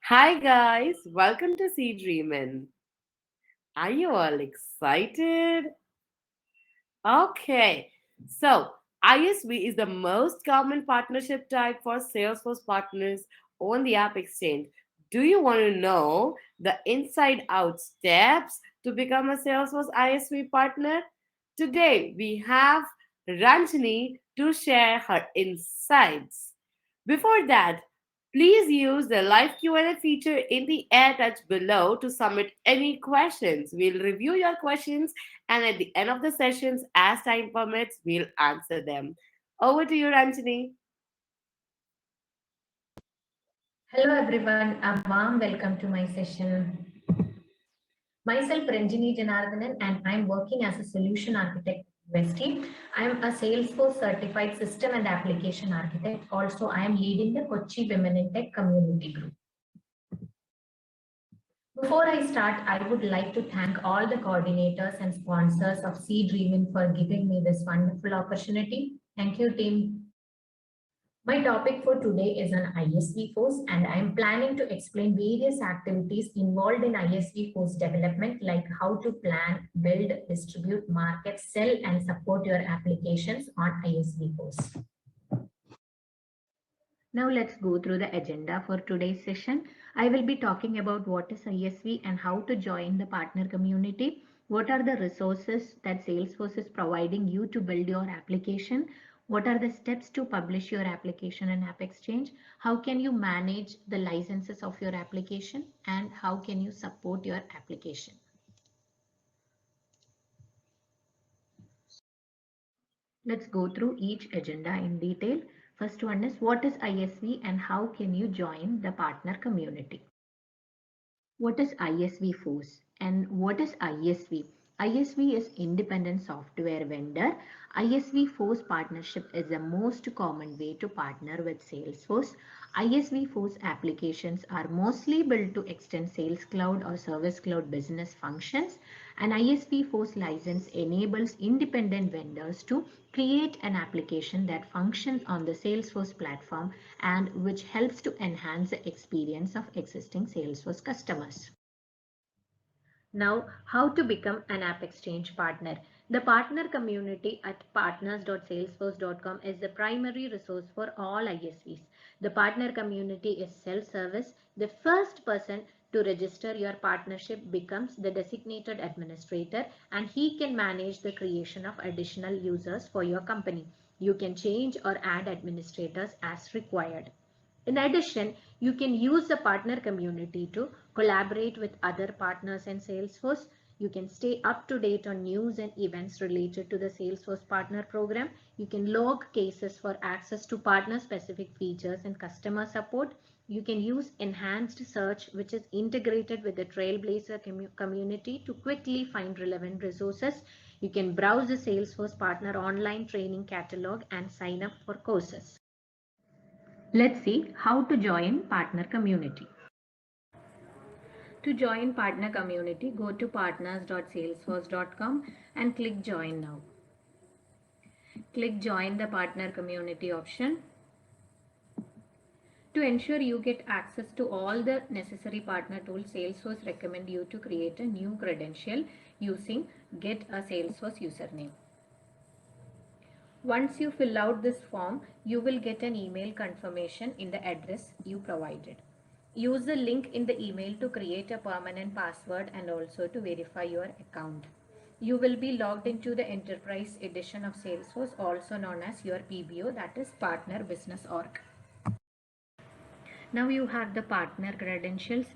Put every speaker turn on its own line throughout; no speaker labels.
Hi guys, welcome to Sea Dreamin'. Are you all excited? Okay, so ISV is the most common partnership type for Salesforce partners on the App Exchange. Do you want to know the inside out steps to become a Salesforce ISV partner? Today we have Ranjani to share her insights. Before that, please use the live Q&A feature in the air touch below to submit any questions. We'll review your questions and at the end of the sessions, as time permits, we'll answer them. Over to you, Ranjani.
Hello everyone, a warm welcome to my session. Myself Ranjini Janardhanan and I'm working as a solution architect at Westy. I'm a Salesforce certified system and application architect. Also, I am leading the Kochi Women in Tech community group. Before I start, I would like to thank all the coordinators and sponsors of Sea Dreamin' for giving me this wonderful opportunity. Thank you, team. My topic for today is an ISV force, and I am planning to explain various activities involved in ISV force development, like how to plan, build, distribute, market, sell, and support your applications on ISV force. Now let's go through the agenda for today's session. I will be talking about what is ISV and how to join the partner community. What are the resources that Salesforce is providing you to build your application? What are the steps to publish your application in App Exchange? How can you manage the licenses of your application? And how can you support your application? Let's go through each agenda in detail. First one is what is ISV and how can you join the partner community? What is ISV Force and what is ISV? ISV is independent software vendor. ISV Force partnership is the most common way to partner with Salesforce. ISV Force applications are mostly built to extend Sales Cloud or Service Cloud business functions, and ISV Force license enables independent vendors to create an application that functions on the Salesforce platform and which helps to enhance the experience of existing Salesforce customers. Now, how to become an App Exchange partner. The partner community at partners.salesforce.com is the primary resource for all ISVs. The partner community is self-service. The first person to register your partnership becomes the designated administrator, and he can manage the creation of additional users for your company. You can change or add administrators as required. In addition, you can use the partner community to collaborate with other partners in Salesforce. You can stay up to date on news and events related to the Salesforce Partner Program. You can log cases for access to partner-specific features and customer support. You can use enhanced search, which is integrated with the Trailblazer community to quickly find relevant resources. You can browse the Salesforce Partner online training catalog and sign up for courses. Let's see how to join partner community. To join partner community, go to partners.salesforce.com and click join now. Click join the partner community option. To ensure you get access to all the necessary partner tools, Salesforce recommend you to create a new credential using get a Salesforce username. Once you fill out this form, you will get an email confirmation in the address you provided. Use the link in the email to create a permanent password and also to verify your account. You will be logged into the Enterprise Edition of Salesforce, also known as your PBO, that is Partner Business Org. Now you have the partner credentials.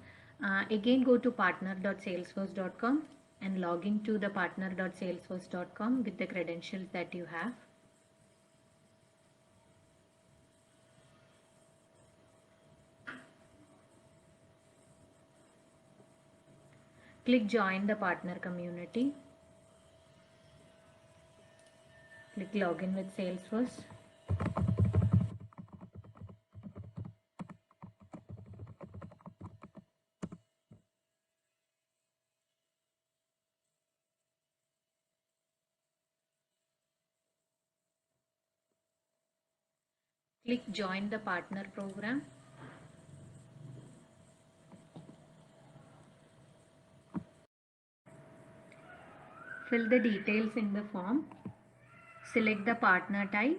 Again, go to partner.salesforce.com and log into the partner.salesforce.com with the credentials that you have. Click join the partner community. Click login with Salesforce. Click join the partner program. Fill the details in the form. Select the partner type.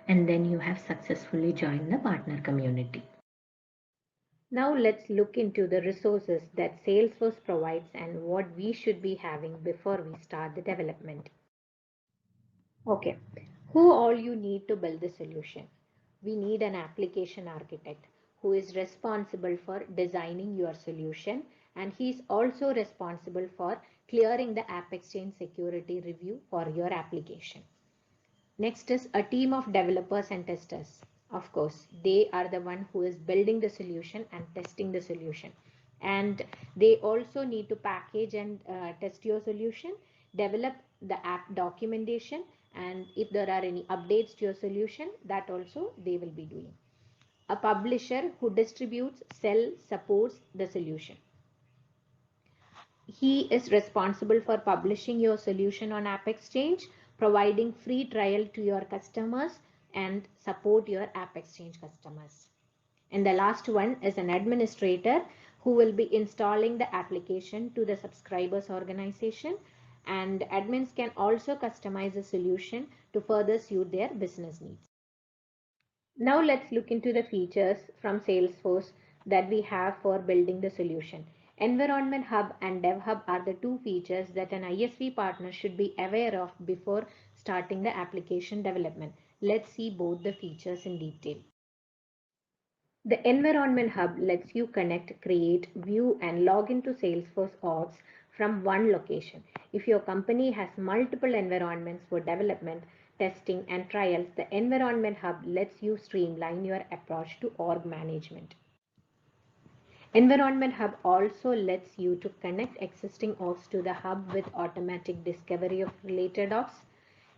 And then you have successfully joined the partner community. Now let's look into the resources that Salesforce provides and what we should be having before we start the development. Okay, who all you need to build the solution? We need an application architect who is responsible for designing your solution, and he is also responsible for clearing the App Exchange security review for your application. Next is a team of developers and testers. Of course, they are the one who is building the solution and testing the solution. And they also need to package and test your solution, develop the app documentation, and if there are any updates to your solution, that also they will be doing. A publisher who distributes, sells, supports the solution. He is responsible for publishing your solution on App Exchange, providing free trial to your customers, and support your App Exchange customers. And the last one is an administrator who will be installing the application to the subscribers organization, and admins can also customize the solution to further suit their business needs. Now let's look into the features from Salesforce that we have for building the solution. Environment Hub and Dev Hub are the two features that an ISV partner should be aware of before starting the application development. Let's see both the features in detail. The Environment Hub lets you connect, create, view, and log into Salesforce orgs from one location. If your company has multiple environments for development, testing, and trials, the Environment Hub lets you streamline your approach to org management. Environment Hub also lets you to connect existing orgs to the hub with automatic discovery of related orgs.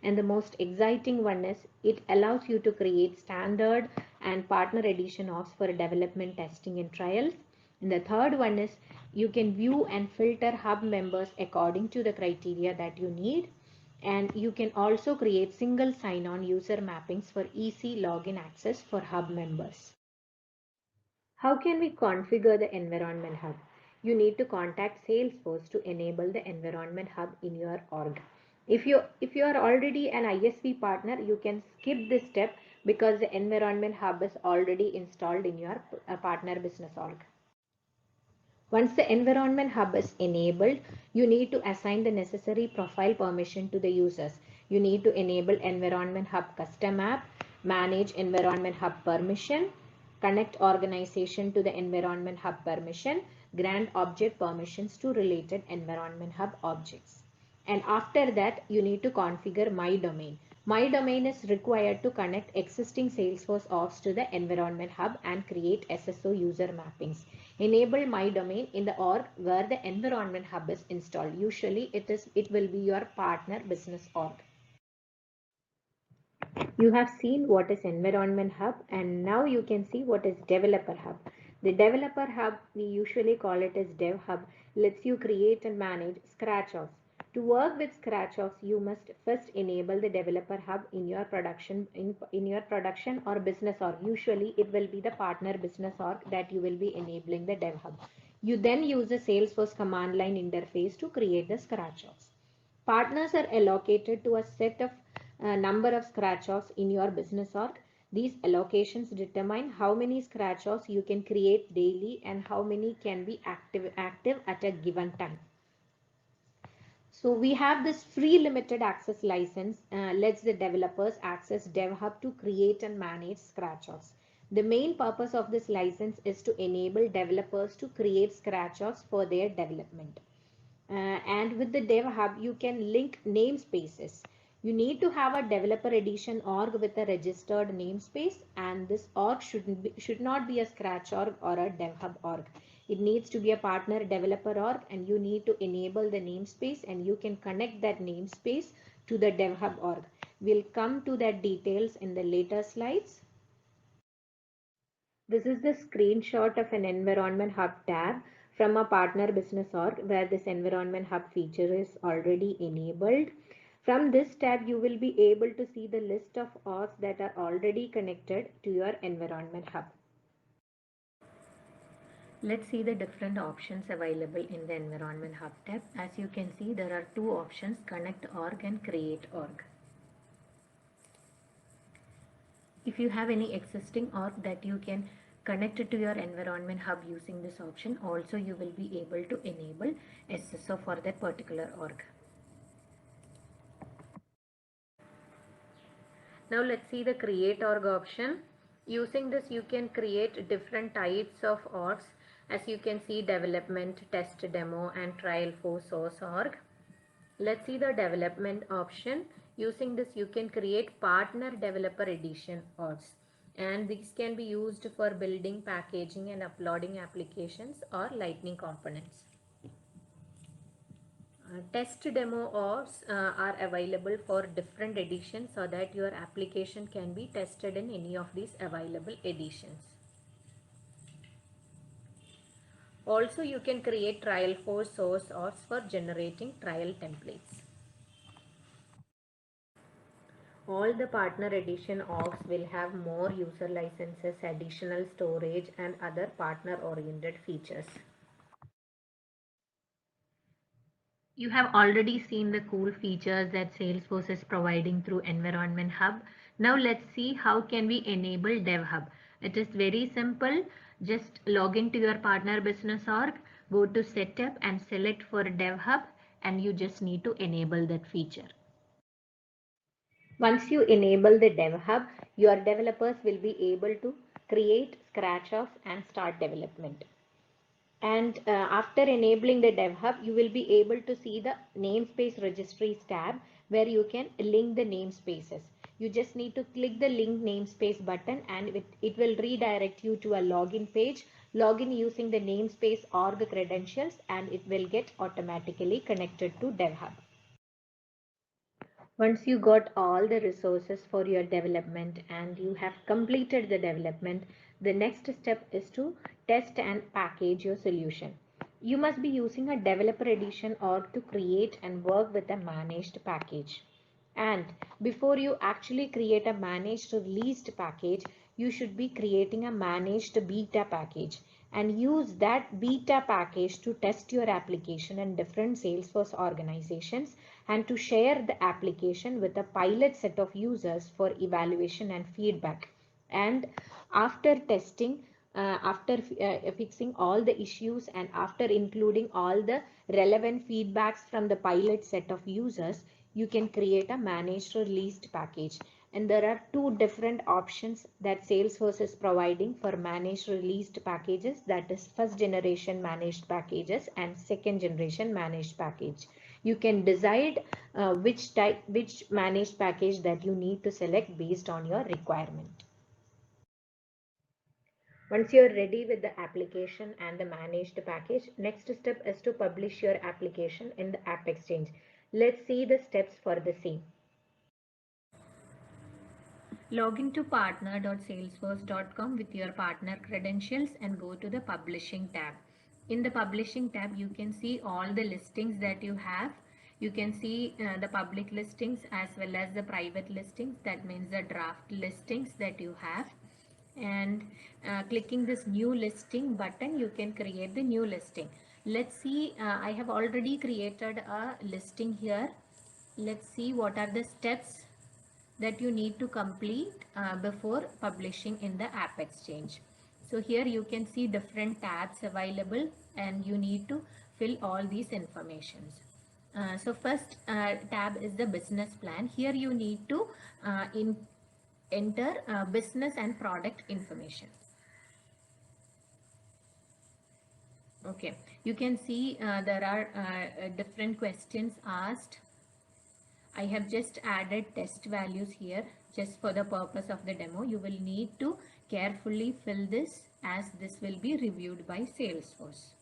And the most exciting one is it allows you to create standard and partner edition orgs for development, testing, and trials. And the third one is you can view and filter hub members according to the criteria that you need. And you can also create single sign-on user mappings for easy login access for hub members. How can we configure the Environment Hub? You need to contact Salesforce to enable the Environment Hub in your org. If you are already an ISV partner, you can skip this step because the Environment Hub is already installed in your partner business org. Once the Environment Hub is enabled, you need to assign the necessary profile permission to the users. You need to enable Environment Hub custom app, manage Environment Hub permission, connect organization to the Environment Hub permission, grant object permissions to related Environment Hub objects. And after that, you need to configure My Domain. My Domain is required to connect existing Salesforce orgs to the Environment Hub and create SSO user mappings. Enable My Domain in the org where the Environment Hub is installed. Usually it will be your partner business org. You have seen what is Environment Hub, and now you can see what is Developer Hub. The Developer Hub, we usually call it as Dev Hub, lets you create and manage scratch offs. To work with scratch offs, you must first enable the Developer Hub in your production or business org. Usually it will be the partner business org that you will be enabling the Dev Hub. You then use the Salesforce command line interface to create the scratch offs. Partners are allocated to a set of number of scratch offs in your business org. These allocations determine how many scratch offs you can create daily and how many can be active at a given time. So we have this free limited access license lets the developers access DevHub to create and manage scratch offs. The main purpose of this license is to enable developers to create scratch offs for their development. And with the Dev Hub, you can link namespaces. You need to have a developer edition org with a registered namespace, and this org should not be a scratch org or a Dev Hub org. It needs to be a partner developer org, and you need to enable the namespace, and you can connect that namespace to the Dev Hub org. We'll come to that details in the later slides. This is the screenshot of an Environment Hub tab from a partner business org where this environment hub feature is already enabled. From this tab, you will be able to see the list of orgs that are already connected to your environment hub. Let's see the different options available in the Environment Hub tab. As you can see, there are two options, Connect Org and Create Org. If you have any existing org that you can connect it to your Environment Hub using this option, also you will be able to enable SSO for that particular org. Now let's see the Create Org option. Using this, you can create different types of orgs. As you can see, development, test, demo and trial for source org. Let's see the development option. Using this, you can create partner developer edition orgs, and these can be used for building, packaging and uploading applications or lightning components. Test demo orgs are available for different editions so that your application can be tested in any of these available editions. Also, you can create trial for source orgs for generating trial templates. All the partner edition orgs will have more user licenses, additional storage and other partner oriented features. You have already seen the cool features that Salesforce is providing through Environment Hub. Now let's see how can we enable DevHub. It is very simple. Just log into your partner business org, go to setup and select for DevHub, and you just need to enable that feature. Once you enable the DevHub, your developers will be able to create scratch-offs and start development. And after enabling the DevHub, you will be able to see the namespace registries tab where you can link the namespaces. You just need to click the link namespace button and it will redirect you to a login page. Login using the namespace org credentials and it will get automatically connected to DevHub. Once you got all the resources for your development and you have completed the development, the next step is to test and package your solution. You must be using a developer edition org to create and work with a managed package. And before you actually create a managed released package, you should be creating a managed beta package and use that beta package to test your application in different Salesforce organizations and to share the application with a pilot set of users for evaluation and feedback. And after testing, after fixing all the issues and after including all the relevant feedbacks from the pilot set of users, you can create a managed released package. And there are two different options that Salesforce is providing for managed released packages, that is first generation managed packages and second generation managed package. You can decide which managed package that you need to select based on your requirement. Once you're ready with the application and the managed package, next step is to publish your application in the App Exchange. Let's see the steps for the same. Log into partner.salesforce.com with your partner credentials and go to the publishing tab. In the publishing tab, you can see all the listings that you have. You can see the public listings as well as the private listings. That means the draft listings that you have. And clicking this new listing button, you can create the new listing. Let's see, I have already created a listing here. Let's see what are the steps that you need to complete before publishing in the App Exchange. So here you can see different tabs available and you need to fill all these informations. So first tab is the business plan. Here you need to enter business and product information. Okay, you can see there are different questions asked. I have just added test values here just for the purpose of the demo. You will need to carefully fill this as this will be reviewed by Salesforce.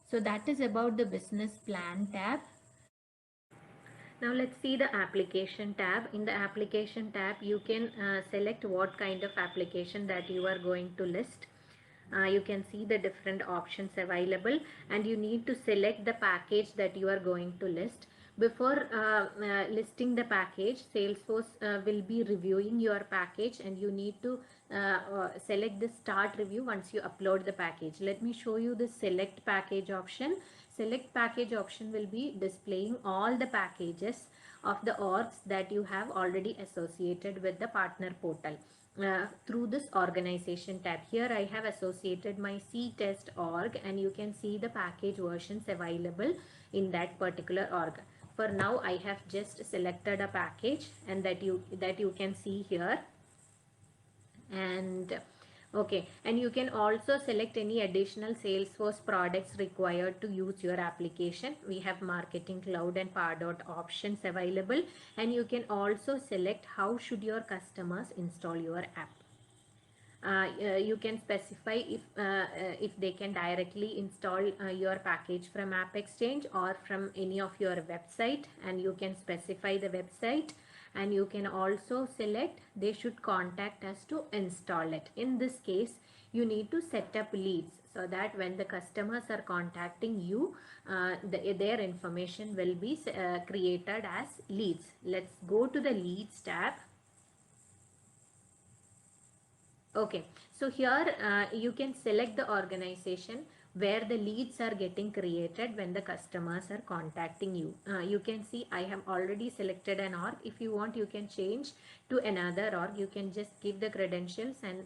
So that is about the business plan tab. Now let's see the application tab. In the application tab, you can select what kind of application that you are going to list. You can see the different options available, and you need to select the package that you are going to list. Before listing the package, Salesforce will be reviewing your package, and you need to select the start review once you upload the package. Let me show you the select package option. Select package option will be displaying all the packages of the orgs that you have already associated with the partner portal. Through this organization tab, here I have associated my C-test org, and you can see the package versions available in that particular org. For now, I have just selected a package, and that you can see here. And okay, and you can also select any additional Salesforce products required to use your application. We have Marketing Cloud and Pardot options available, and you can also select how should your customers install your app. You can specify if they can directly install your package from App Exchange or from any of your website, and you can specify the website, and you can also select they should contact us to install it. In this case, you need to set up leads so that when the customers are contacting you, their information will be created as leads. Let's go to the leads tab. Okay, so here you can select the organization where the leads are getting created when the customers are contacting you. You can see I have already selected an org. If you want, you can change to another org. You can just give the credentials, and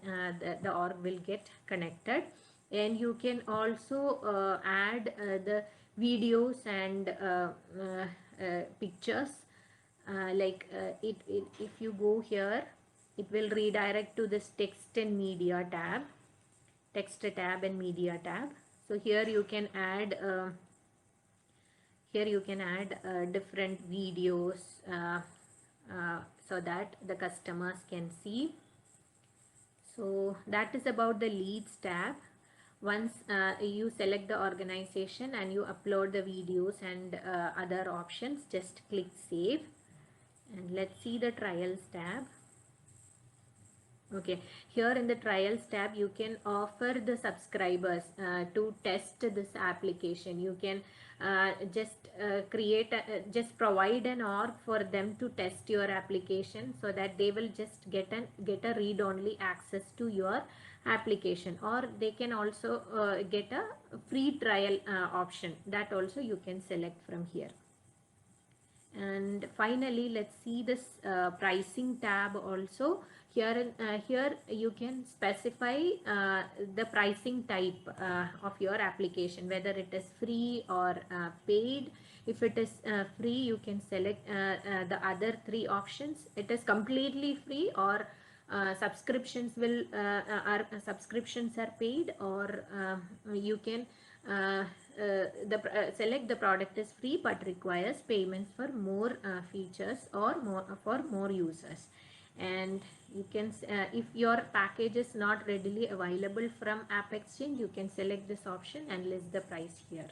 the org will get connected. And you can also add the videos and pictures. If you go here, it will redirect to this text and media tab, text tab and media tab. So here you can add different videos so that the customers can see. So that is about the leads tab. Once you select the organization and you upload the videos and other options, just click save. And let's see the trials tab. Okay, here in the trials tab, you can offer the subscribers to test this application. You can just provide an org for them to test your application, so that they will just get a read-only access to your application, or they can also get a free trial option. That also you can select from here. And finally, let's see this pricing tab also. Here you can specify the pricing type of your application, whether it is free or paid. If it is free, you can select the other three options. It is completely free, or subscriptions are paid, or you can select the product is free but requires payments for more features or for more users. And you can if your package is not readily available from App Exchange, you can select this option and list the price here.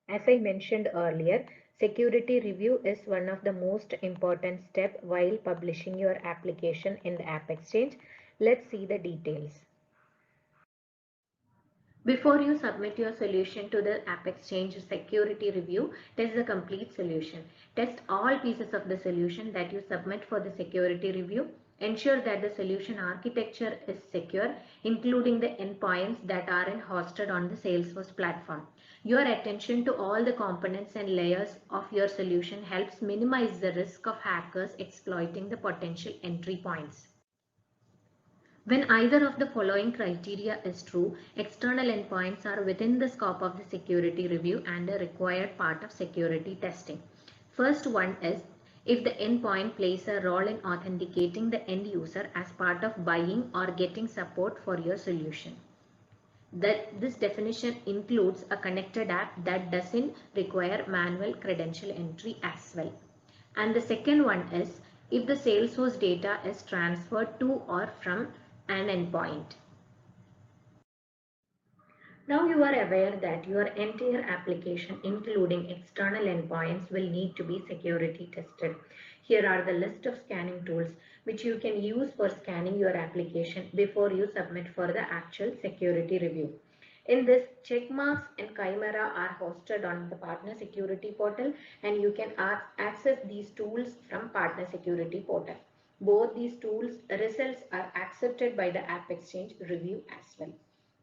As I mentioned earlier, security review is one of the most important steps while publishing your application in the App Exchange. Let's see the details. Before you submit your solution to the App Exchange security review, test the complete solution. Test all pieces of the solution that you submit for the security review. Ensure that the solution architecture is secure, including the endpoints that are hosted on the Salesforce platform. Your attention to all the components and layers of your solution helps minimize the risk of hackers exploiting the potential entry points. When either of the following criteria is true, external endpoints are within the scope of the security review and a required part of security testing. First one is if the endpoint plays a role in authenticating the end user as part of buying or getting support for your solution. This definition includes a connected app that doesn't require manual credential entry as well. And the second one is if the Salesforce data is transferred to or from an endpoint. Now you are aware that your entire application, including external endpoints, will need to be security tested. Here are the list of scanning tools which you can use for scanning your application before you submit for the actual security review. In this, Checkmarks and Chimera are hosted on the Partner Security Portal, and you can access these tools from Partner Security Portal. Both these tools results are accepted by the App Exchange review as well.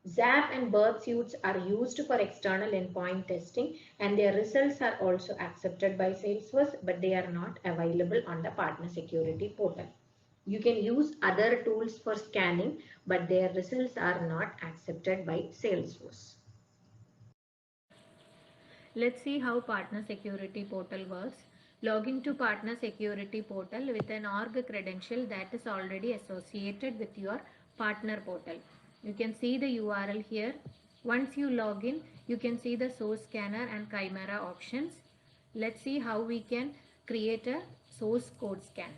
ZAP and Bird Suits are used for external endpoint testing, and their results are also accepted by Salesforce, but they are not available on the Partner Security Portal. You can use other tools for scanning, but their results are not accepted by Salesforce. Let's see how Partner Security Portal works. Log into Partner Security Portal with an org credential that is already associated with your partner portal. You can see the URL here. Once you log in, you can see the source scanner and Chimera options. Let's see how we can create a source code scan.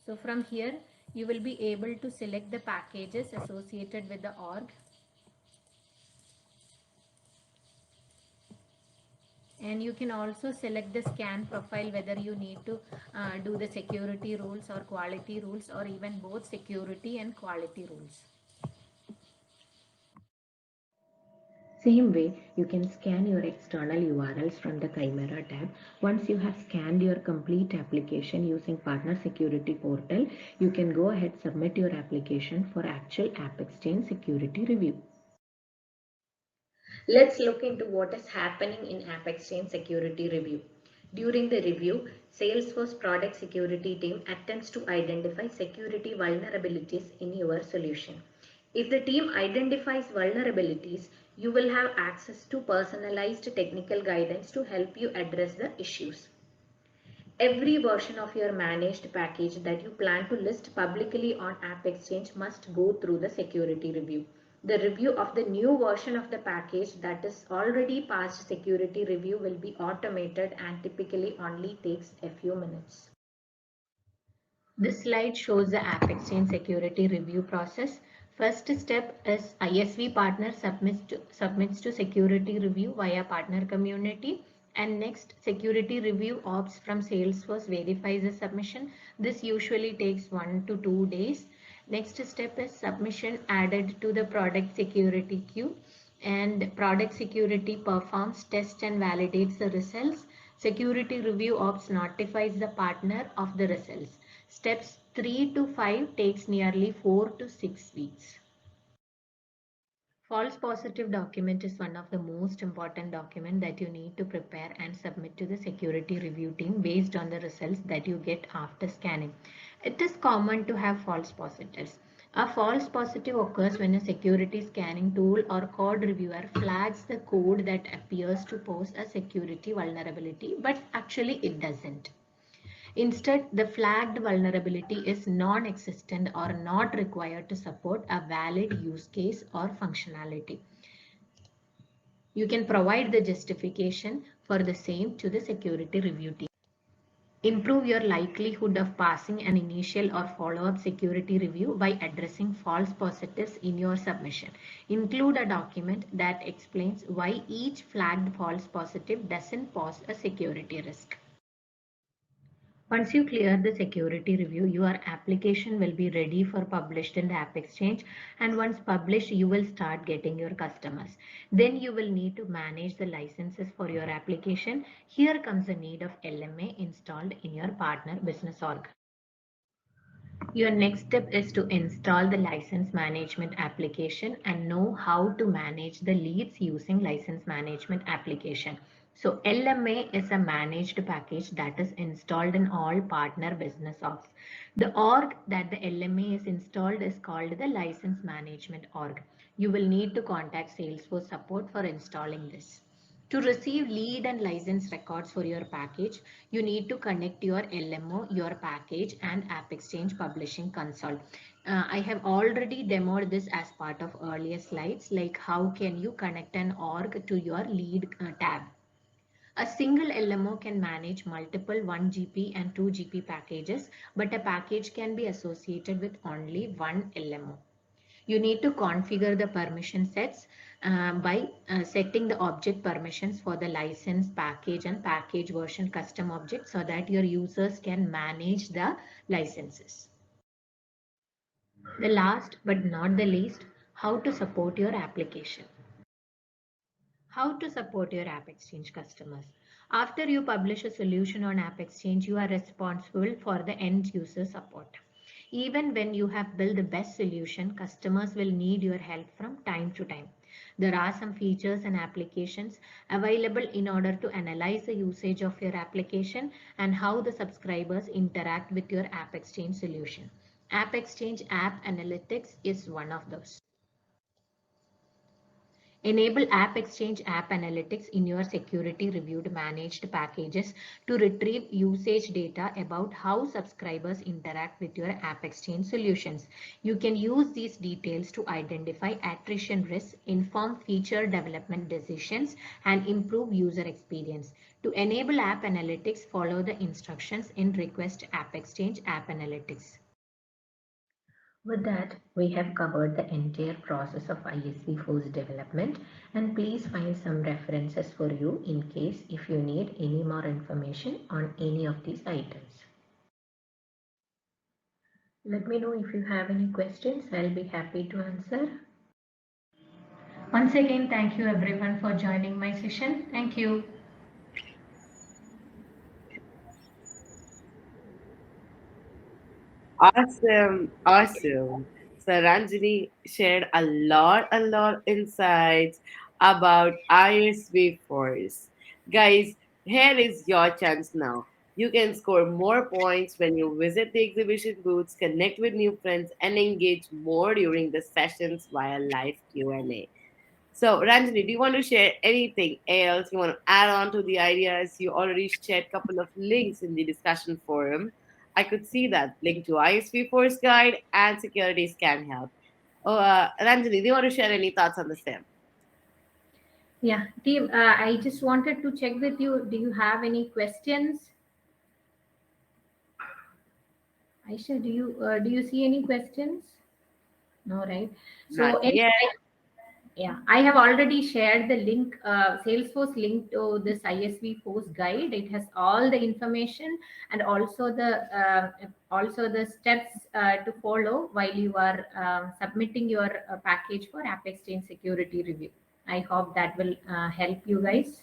So from here, you will be able to select the packages associated with the org. And you can also select the scan profile, whether you need to do the security rules or quality rules, or even both security and quality rules. Same way, you can scan your external URLs from the Chimera tab. Once you have scanned your complete application using Partner Security Portal, you can go ahead submit your application for actual App Exchange security review. Let's look into what is happening in App Exchange security review. During the review, Salesforce product security team attempts to identify security vulnerabilities in your solution. If the team identifies vulnerabilities, you will have access to personalized technical guidance to help you address the issues. Every version of your managed package that you plan to list publicly on App Exchange must go through the security review. The review of the new version of the package that is already passed security review will be automated and typically only takes a few minutes. This slide shows the App Exchange security review process. First step is ISV partner submits to security review via partner community, and next security review ops from Salesforce verifies the submission. This usually takes 1 to 2 days. Next step is submission added to the product security queue, and product security performs test and validates the results. Security review ops notifies the partner of the results. Steps 3 to 5 takes nearly 4 to 6 weeks. False positive document is one of the most important documents that you need to prepare and submit to the security review team based on the results that you get after scanning. It is common to have false positives. A false positive occurs when a security scanning tool or code reviewer flags the code that appears to pose a security vulnerability, but actually it doesn't. Instead, the flagged vulnerability is non-existent or not required to support a valid use case or functionality. You can provide the justification for the same to the security review team. Improve your likelihood of passing an initial or follow-up security review by addressing false positives in your submission. Include a document that explains why each flagged false positive doesn't pose a security risk. Once you clear the security review, your application will be ready for published in the App Exchange, and once published, you will start getting your customers. Then you will need to manage the licenses for your application. Here comes the need of LMA installed in your partner business org. Your next step is to install the license management application and know how to manage the leads using license management application. So LMA is a managed package that is installed in all partner business orgs. The org that the LMA is installed is called the license management org. You will need to contact Salesforce support for installing this. To receive lead and license records for your package, you need to connect your LMO, your package, and App Exchange Publishing Console. I have already demoed this as part of earlier slides, like how can you connect an org to your lead tab. A single LMO can manage multiple 1GP and 2GP packages, but a package can be associated with only one LMO. You need to configure the permission sets by setting the object permissions for the license package and package version custom objects so that your users can manage the licenses. The last but not the least, how to support your application. How to support your AppExchange customers. After you publish a solution on AppExchange, you are responsible for the end user support. Even when you have built the best solution, customers will need your help from time to time. There are some features and applications available in order to analyze the usage of your application and how the subscribers interact with your AppExchange solution. AppExchange App Analytics is one of those. Enable AppExchange App Analytics in your security reviewed managed packages to retrieve usage data about how subscribers interact with your AppExchange solutions. You can use these details to identify attrition risks, inform feature development decisions, and improve user experience. To enable App Analytics, follow the instructions in Request AppExchange App Analytics. With that, we have covered the entire process of ISV force development, and please find some references for you in case if you need any more information on any of these items. Let me know if you have any questions. I'll be happy to answer. Once again, thank you everyone for joining my session. Thank you.
Awesome, awesome. So Ranjini shared a lot insights about ISV Force. Guys, here is your chance now. You can score more points when you visit the exhibition booths, connect with new friends, and engage more during the sessions via live Q&A. So, Ranjini, do you want to share anything else you want to add on to the ideas? You already shared a couple of links in the discussion forum. I could see that link to ISP Force Guide and Security Scan Help. Oh, Ranjini, do you want to share any thoughts on the same?
Yeah, team, I just wanted to check with you. Do you have any questions? Aisha, do you see any questions? No, right?
Not
So,
yet.
yeah, I have already shared the link, Salesforce link to this ISV Force guide. It has all the information and also the steps to follow while you are submitting your package for App Exchange security review. I hope that will help you guys.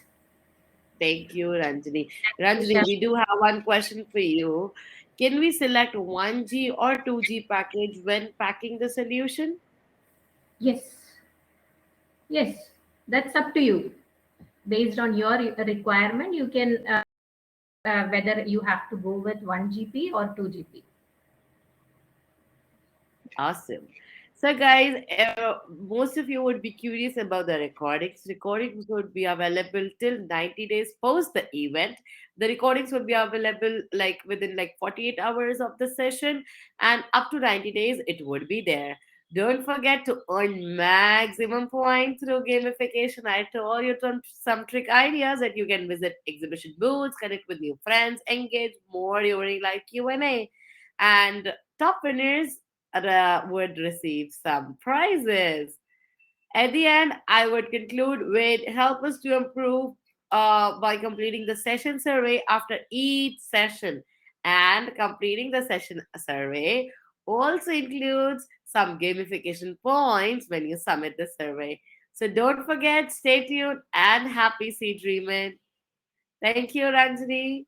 Thank you, Ranjini.
Isha.
Ranjini, we do have one question for you. Can we select 1G or 2G package when packing the solution?
Yes, yes, that's up to you. Based on your requirement, you can whether you have to go with 1 GP or 2 GP.
Awesome. So, guys, most of you would be curious about the recordings. Recordings would be available till 90 days post the event. The recordings would be available like within like 48 hours of the session, and up to 90 days it would be there. Don't forget to earn maximum points through gamification. I told you some trick ideas that you can visit exhibition booths, connect with new friends, engage more during live Q&A, and top winners would receive some prizes. At the end, I would conclude with help us to improve by completing the session survey after each session. And completing the session survey also includes some gamification points when you submit the survey. So don't forget, stay tuned and happy sea dreaming. Thank you, Ranjini.